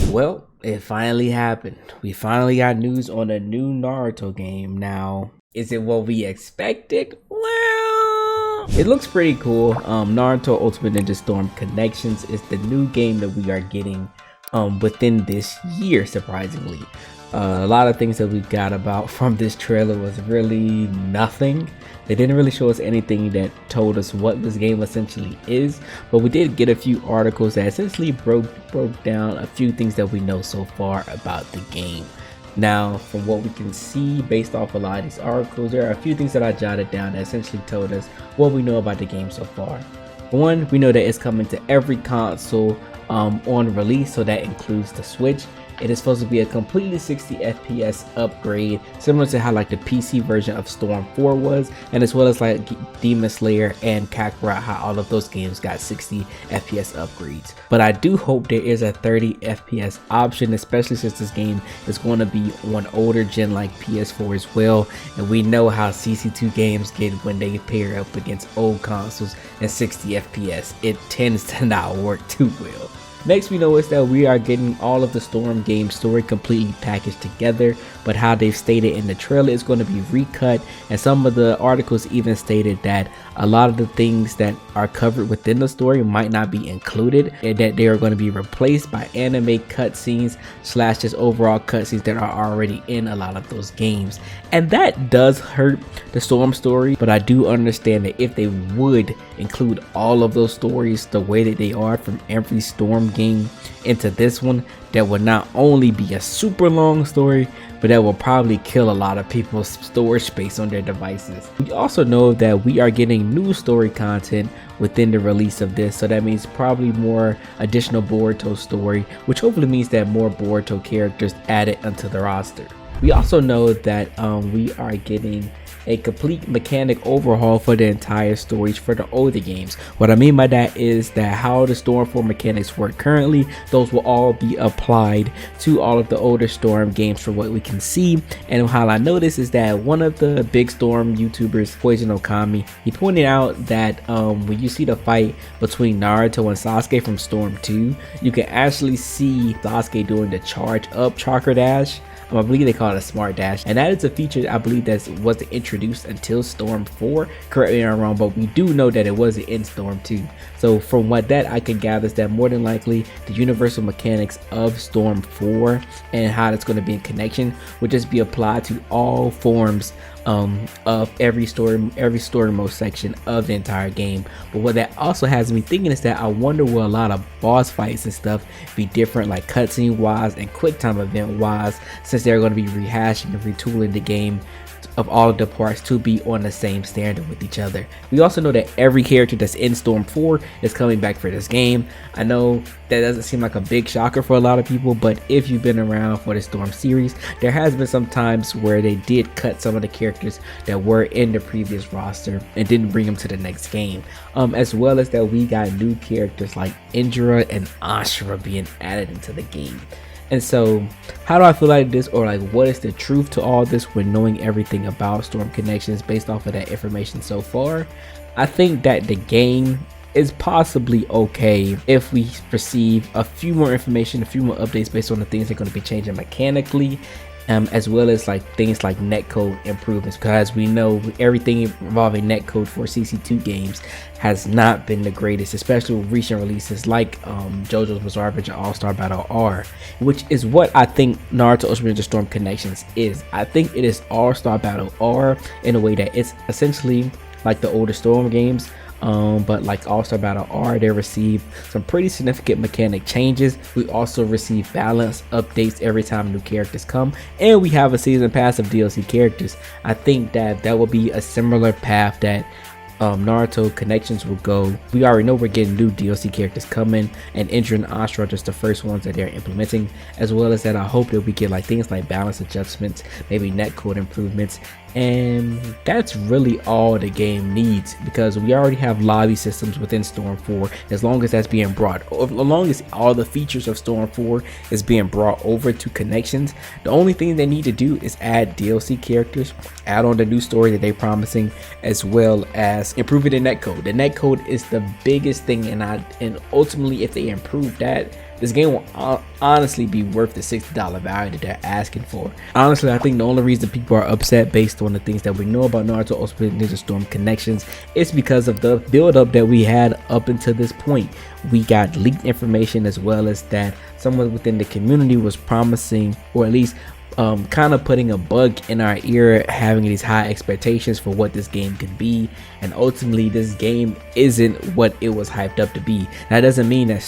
Well, it finally happened. We finally got news on a new Naruto game. Now, is it what we expected? Well, it looks pretty cool. Naruto Ultimate Ninja Storm Connections is the new game that we are getting within this year, surprisingly. A lot of things that we got about from this trailer was really nothing. They didn't really show us anything that told us what this game essentially is, but we did get a few articles that essentially broke down a few things that we know so far about the game. Now, from what we can see based off a lot of these articles, there are a few things that I jotted down that essentially told us what we know about the game so far. For one, we know that it's coming to every console on release, so that includes the Switch. It is supposed to be a completely 60 FPS upgrade, similar to how like the PC version of Storm 4 was, and as well as like Demon Slayer and Kakarot, how all of those games got 60 FPS upgrades. But I do hope there is a 30 FPS option, especially since this game is going to be on older gen like PS4 as well, and we know how CC2 games get when they pair up against old consoles and 60 FPS. It tends to not work too well. Next, we know is that we are getting all of the Storm game story completely packaged together, but how they've stated in the trailer is going to be recut, and some of the articles even stated that a lot of the things that are covered within the story might not be included, and that they are going to be replaced by anime cutscenes / just overall cutscenes that are already in a lot of those games. And that does hurt the Storm story, but I do understand that if they would include all of those stories the way that they are from every Storm game into this one, that would not only be a super long story, but that will probably kill a lot of people's storage space on their devices. We also know that we are getting new story content within the release of this, so that means probably more additional BORUTO story, which hopefully means that more BORUTO characters added onto the roster. We also know that we are getting a complete mechanic overhaul for the entire stories for the older games. What I mean by that is that how the Storm 4 mechanics work currently, those will all be applied to all of the older Storm games for what we can see. And how I noticed is that one of the big Storm YouTubers, Poison Okami, he pointed out that when you see the fight between Naruto and Sasuke from Storm 2, you can actually see Sasuke doing the charge up chakra dash. I believe they call it a smart dash, and that is a feature I believe that wasn't introduced until Storm 4. Correct me if I'm wrong, but we do know that it wasn't in Storm 2. So from what that I can gather is that more than likely the universal mechanics of Storm 4 and how it's going to be in connection would just be applied to all forms of every story mode section of the entire game. But what that also has me thinking is that I wonder will a lot of boss fights and stuff be different, like cutscene wise and quick time event wise, since they're going to be rehashing and retooling the game of all of the parts to be on the same standard with each other. We also know that every character that's in Storm 4 is coming back for this game. I know that doesn't seem like a big shocker for a lot of people, but if you've been around for the Storm series, there has been some times where they did cut some of the characters that were in the previous roster and didn't bring them to the next game. As well as that we got new characters like Indra and Ashura being added into the game. And so how do I feel like this, or like what is the truth to all this when knowing everything about Storm Connections based off of that information so far? I think that the game is possibly okay if we receive a few more information, a few more updates based on the things that are going to be changing mechanically, as well as like things like netcode improvements, because we know everything involving netcode for CC2 games has not been the greatest, especially with recent releases like JoJo's Bizarre Adventure All-Star Battle R, which is what I think Naruto Ultimate Ninja Storm Connections is. I think it is All-Star Battle R in a way that it's essentially like the older Storm games, but like All-Star Battle R, they received some pretty significant mechanic changes. We also receive balance updates every time new characters come, and we have a season pass of DLC characters. I think that will be a similar path that Naruto Connections will go. We already know we're getting new DLC characters coming, and Indra and Ashura are just the first ones that they're implementing, as well as that I hope that we get like things like balance adjustments, maybe netcode improvements, and that's really all the game needs, because we already have lobby systems within Storm 4. As long as that's being brought, as long as all the features of Storm 4 is being brought over to Connections, the only thing they need to do is add DLC characters, add on the new story that they're promising, as well as improving the netcode. The netcode is the biggest thing, and ultimately if they improve that, this game will honestly be worth the $60 value that they're asking for. Honestly, I think the only reason people are upset based on the things that we know about Naruto Ultimate Ninja Storm Connections is because of the build up that we had up until this point. We got leaked information, as well as that someone within the community was promising, or at least kind of putting a bug in our ear, having these high expectations for what this game could be, and ultimately this game isn't what it was hyped up to be. That doesn't mean that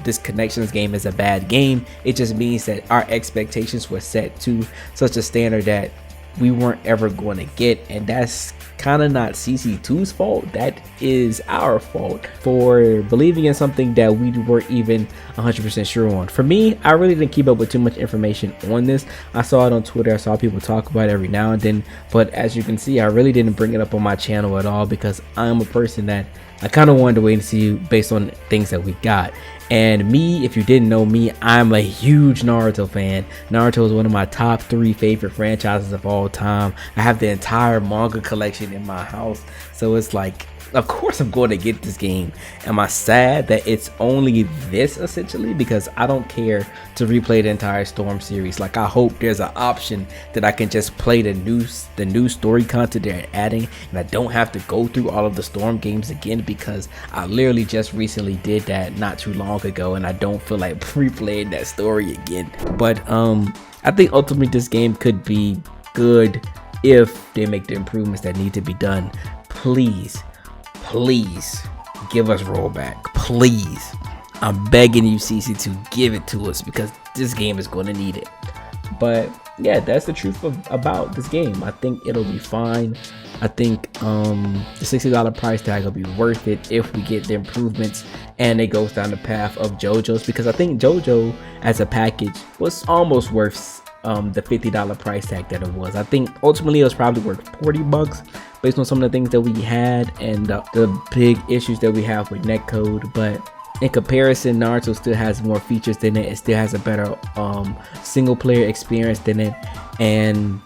this Connections game is a bad game. It just means that our expectations were set to such a standard that we weren't ever going to get, and that's kind of not CC2's fault. That is our fault for believing in something that we weren't even 100% sure on. For me, I really didn't keep up with too much information on this. I saw it on Twitter, I saw people talk about it every now and then, but as you can see, I really didn't bring it up on my channel at all, because I'm a person that I kind of wanted to wait and see based on things that we got. And me, if you didn't know me, I'm a huge Naruto fan. Naruto is one of my top 3 favorite franchises of all time. I have the entire manga collection in my house, so it's like, of course I'm going to get this game. Am I sad that it's only this essentially? Because I don't care to replay the entire Storm series. Like, I hope there's an option that I can just play the new story content they're adding, and I don't have to go through all of the Storm games again, because I literally just recently did that not too long ago, and I don't feel like replaying that story again. But I think ultimately this game could be good if they make the improvements that need to be done. Please give us rollback, please. I'm begging you, CC, to give it to us, because this game is going to need it. But yeah, that's the truth about this game. I think it'll be fine. I think the $60 price tag will be worth it if we get the improvements and it goes down the path of JoJo's, because I think JoJo as a package was almost worth the $50 price tag that it was. I think ultimately it was probably worth $40 based on some of the things that we had and the big issues that we have with netcode. But in comparison, Naruto still has more features than it. It still has a better single player experience than it, and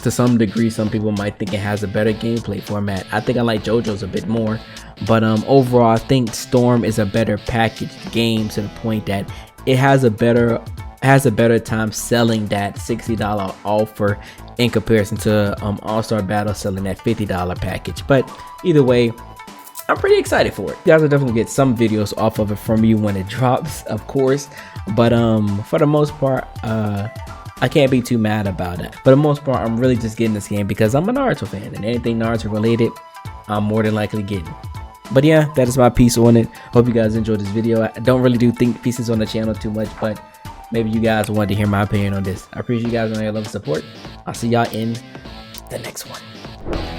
to some degree some people might think it has a better gameplay format. I think I like JoJo's a bit more, but overall I think Storm is a better packaged game, to the point that it has a better time selling that $60 offer in comparison to All-Star Battle selling that $50 package. But either way, I'm pretty excited for it. You guys will definitely get some videos off of it from me when it drops, of course, but for the most part I can't be too mad about it. But for the most part, I'm really just getting this game because I'm a Naruto fan, and anything Naruto related I'm more than likely getting. But yeah, that is my piece on it. Hope you guys enjoyed this video. I don't really do think pieces on the channel too much, but maybe you guys wanted to hear my opinion on this. I appreciate you guys and your love and support. I'll see y'all in the next one.